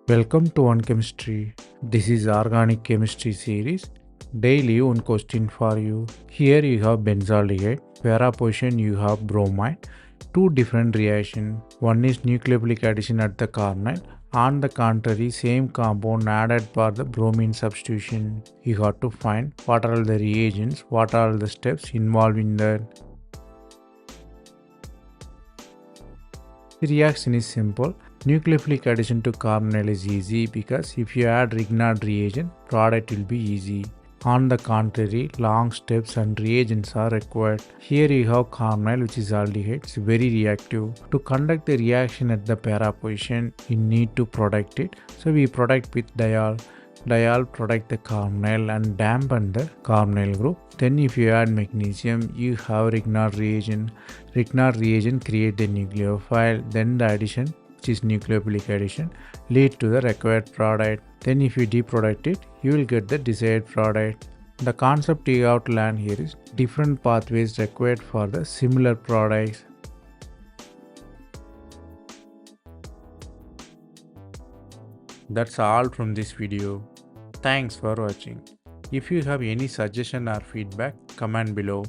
Welcome to One Chemistry. This is Organic Chemistry series. Daily one question for you. Here you have benzaldehyde. Para position you have bromide. Two different reaction. One is nucleophilic addition at the carbonyl. On the contrary, same compound added for the bromine substitution. You have to find what are all the reagents, what are all the steps involved in that. The reaction is simple. Nucleophilic addition to carbonyl is easy because if you add Grignard reagent, product will be easy. On the contrary, long steps and reagents are required. Here you have carbonyl, which is aldehyde. It's very reactive. To conduct the reaction at the para position, you need to protect it. So we protect with diol. Diol protect the carbonyl and dampen the carbonyl group. Then if you add magnesium, you have Grignard reagent. Grignard reagent create the nucleophile. Then the addition, which is nucleophilic addition, lead to the required product. Then if you deproduct it, you will get the desired product. The concept you have to learn here is different pathways required for the similar products. That's all from this video. Thanks for watching. If you have any suggestion or feedback, comment below.